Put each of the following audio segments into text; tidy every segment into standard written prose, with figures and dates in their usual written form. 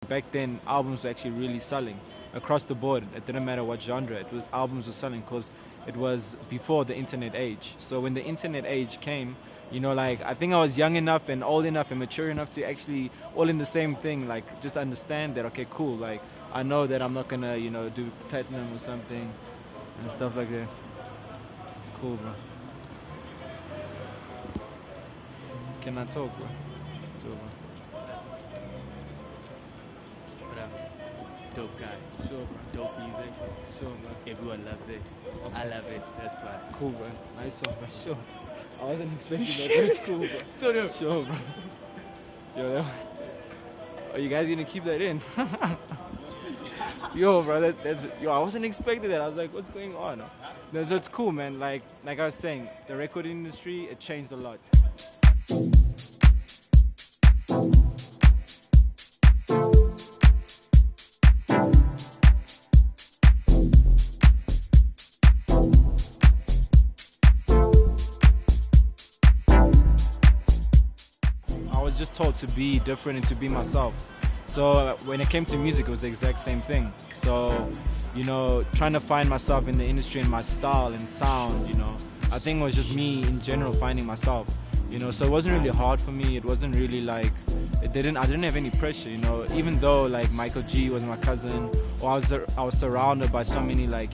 Back then, albums were actually really selling across the board. It didn't matter what genre. Albums were selling because it was before the internet age. So when the internet age came, like I think I was young enough and old enough and mature enough to actually all in the same thing, like just understand that, okay, cool, like I know that I'm not gonna, do platinum or something and stuff like that. Cool, bro. Can I talk, bro? Sure, bro. What up? Dope guy. Sure, bro. Dope music. Sure, bro. Everyone loves it. I love it. That's why. Cool, bro. Nice one, bro. Sure. I wasn't expecting that. That's cool, bro. So dope. Sure, bro. Yo, are you guys gonna keep that in? Yo, bro, I wasn't expecting that. I was like, what's going on? No, so it's cool, man. Like I was saying, the record industry, it changed a lot. I was just told to be different and to be myself. So when it came to music, it was the exact same thing. So, trying to find myself in the industry and my style and sound, I think it was just me in general finding myself. So it wasn't really hard for me. It wasn't really like, I didn't have any pressure, even though like Michael G was my cousin, or I was surrounded by so many like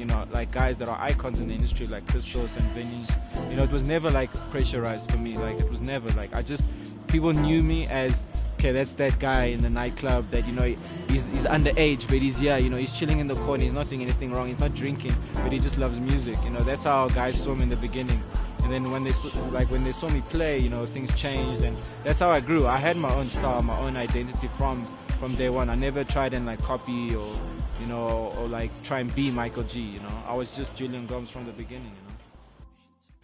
guys that are icons in the industry like Christos and Vinny. It was never like pressurized for me. Like it was never like, people knew me as, okay, that's that guy in the nightclub that, he's underage, but he's here, he's chilling in the corner, he's not doing anything wrong, he's not drinking, but he just loves music. That's how guys saw me in the beginning. And then when they saw me play, things changed, and that's how I grew. I had my own style, my own identity from day one. I never tried and like copy or like try and be Michael G. I was just Jullian Gomes from the beginning.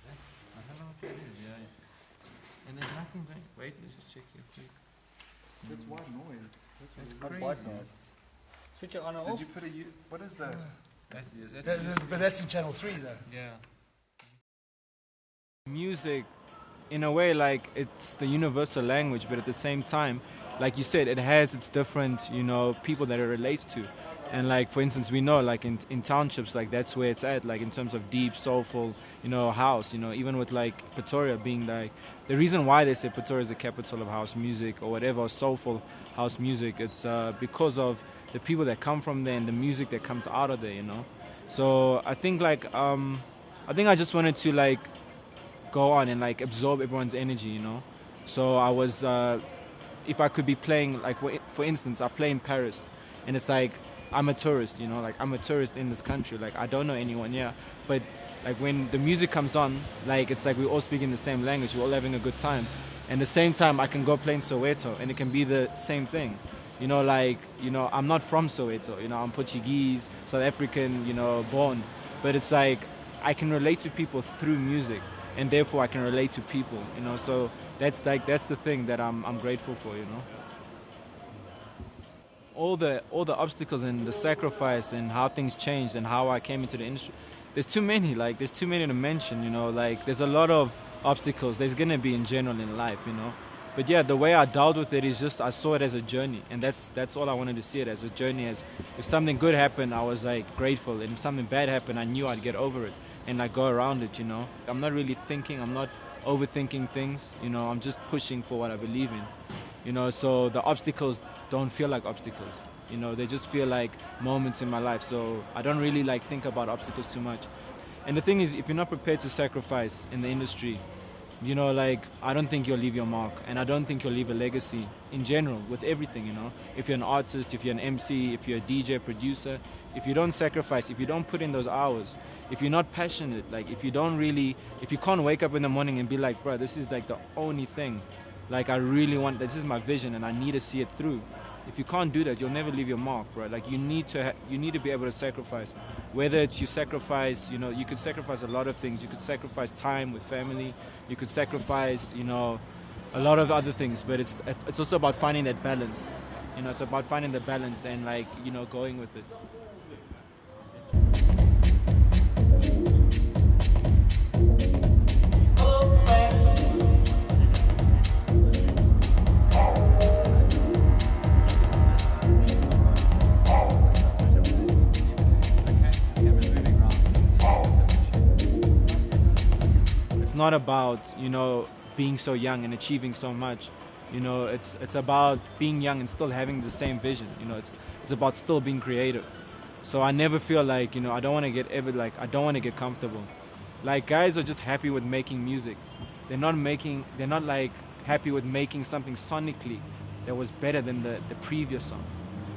I don't know what that is. Yeah. And there's nothing there. Wait, let's just check here quick. That's white noise. That's That's crazy. white noise. Switch it on and Did off. you put a what is that? But that's in channel 3 though. Yeah. Music, in a way, like it's the universal language, but at the same time, like you said, it has its different, people that it relates to. And like, for instance, we know like in townships, like that's where it's at, like in terms of deep, soulful, house, even with like Pretoria being like, the reason why they say Pretoria is the capital of house music or whatever, soulful house music, it's because of the people that come from there and the music that comes out of there, So I think like, I just wanted to like go on and like absorb everyone's energy, So I was, if I could be playing, like for instance, I play in Paris, and it's like, I'm a tourist, like I'm a tourist in this country, like I don't know anyone here, but like when the music comes on, like it's like we're all speaking the same language, we're all having a good time, and at the same time I can go play in Soweto and it can be the same thing, I'm not from Soweto, I'm Portuguese, South African, born, but it's like I can relate to people through music, and therefore I can relate to people, so that's the thing that I'm grateful for, All the obstacles and the sacrifice and how things changed and how I came into the industry. There's too many to mention, like there's a lot of obstacles there's gonna be in general in life, But yeah, the way I dealt with it is just I saw it as a journey, and that's all I wanted to see it as a journey. As if something good happened, I was like grateful, and if something bad happened, I knew I'd get over it and like go around it, I'm not really thinking, I'm not overthinking things, I'm just pushing for what I believe in, so the obstacles don't feel like obstacles, they just feel like moments in my life, so I don't really like think about obstacles too much. And the thing is, if you're not prepared to sacrifice in the industry, like I don't think you'll leave your mark, and I don't think you'll leave a legacy in general with everything, If you're an artist, if you're an MC, if you're a DJ, producer, if you don't sacrifice, if you don't put in those hours, if you're not passionate, like if you can't wake up in the morning and be like, bro, this is like the only thing, like I really want, this is my vision and I need to see it through. If you can't do that, you'll never leave your mark, bro. Like you need to be able to sacrifice. Whether it's you sacrifice, you could sacrifice a lot of things. You could sacrifice time with family. You could sacrifice, a lot of other things. But it's also about finding that balance. It's about finding the balance and like, going with it. not about, you know, being so young and achieving so much. You know, it's about being young and still having the same vision. You know, it's about still being creative. So I never feel like, you know, I don't want to get comfortable. Like, guys are just happy with making music. They're not like happy with making something sonically that was better than the previous song.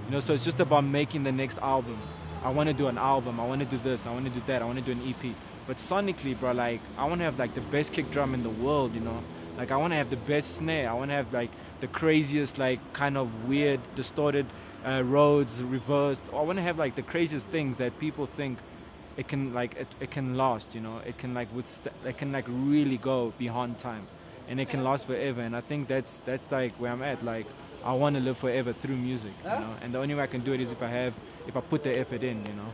You know, so it's just about making the next album. I want to do an album. I want to do this. I want to do that. I want to do an EP. But sonically, bro, like, I want to have like the best kick drum in the world, you know. Like, I want to have the best snare. I want to have like the craziest, like, kind of weird, distorted Rhodes, reversed. I want to have like the craziest things that people think it can like it can last, you know. It can like it can like really go beyond time, and it can last forever. And I think that's like where I'm at. Like, I want to live forever through music, you know. And the only way I can do it is if I put the effort in, you know.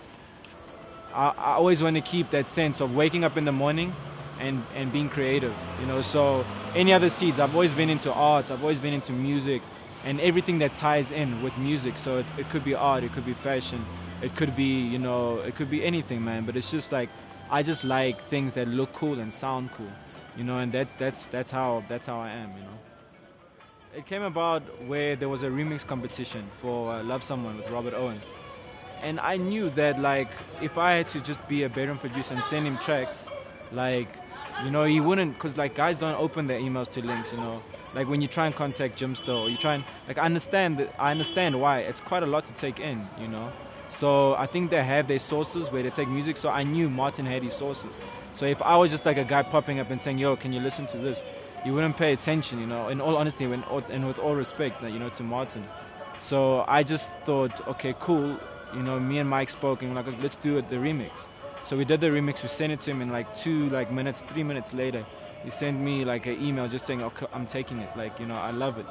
I always want to keep that sense of waking up in the morning and being creative, you know. So any other seeds, I've always been into art, I've always been into music, and everything that ties in with music. So it could be art, it could be fashion, it could be, you know, it could be anything, man. But it's just like, I just like things that look cool and sound cool, you know. And that's how I am, you know. It came about where there was a remix competition for Love Someone with Robert Owens. And I knew that, like, if I had to just be a bedroom producer and send him tracks, like, you know, he wouldn't, because, like, guys don't open their emails to links, you know. Like, when you try and contact Jimsto, or you try and, like, I understand why. It's quite a lot to take in, you know. So I think they have their sources where they take music. So I knew Martin had his sources. So if I was just, like, a guy popping up and saying, yo, can you listen to this? You wouldn't pay attention, you know, in all honesty, and with all respect, you know, to Martin. So I just thought, okay, cool. You know, me and Mike spoke and we're like, let's do the remix. So we did the remix, we sent it to him in like 3 minutes later. He sent me like an email just saying, okay, I'm taking it. Like, you know, I love it.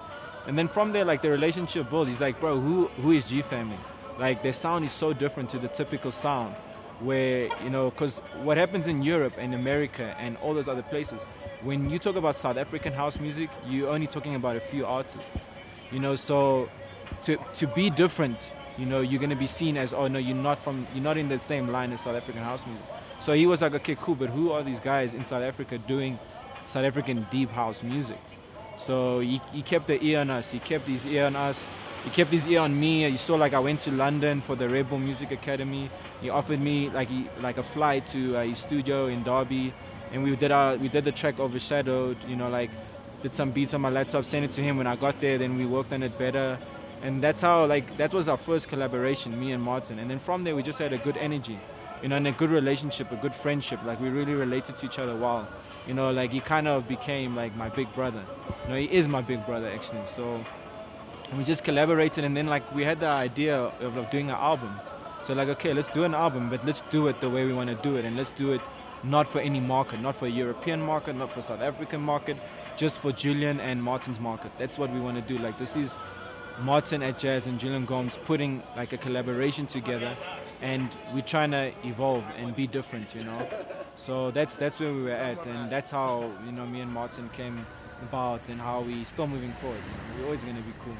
And then from there, like, the relationship built. He's like, bro, who is G.family? Like, their sound is so different to the typical sound where, you know, because what happens in Europe and America and all those other places, when you talk about South African house music, you're only talking about a few artists, you know. So to be different, you know, you're going to be seen as, oh no, you're not in the same line as South African house music. So he was like, okay, cool, but who are these guys in South Africa doing South African deep house music? So he kept the ear on us. He kept his ear on us. He kept his ear on me. He saw, like, I went to London for the Rebel Music Academy. He offered me like a flight to his studio in Derby, and we did the track Overshadowed. You know, like, did some beats on my laptop, sent it to him. When I got there, then we worked on it better. And that's how, like, that was our first collaboration, me and Martin. And then from there, we just had a good energy, you know, and a good relationship, a good friendship. Like, we really related to each other well. You know, like, he kind of became, like, my big brother. You know, he is my big brother, actually. So we just collaborated, and then, like, we had the idea of doing an album. So, like, okay, let's do an album, but let's do it the way we want to do it. And let's do it not for any market, not for a European market, not for South African market, just for Jullian and Martin's market. That's what we want to do. Like, this is Martin at Jazz and Jullian Gomes putting, like, a collaboration together, and we're trying to evolve and be different, you know. So that's where we were at, and that's how, you know, me and Martin came about, and how we still moving forward. You know? We're always going to be cool.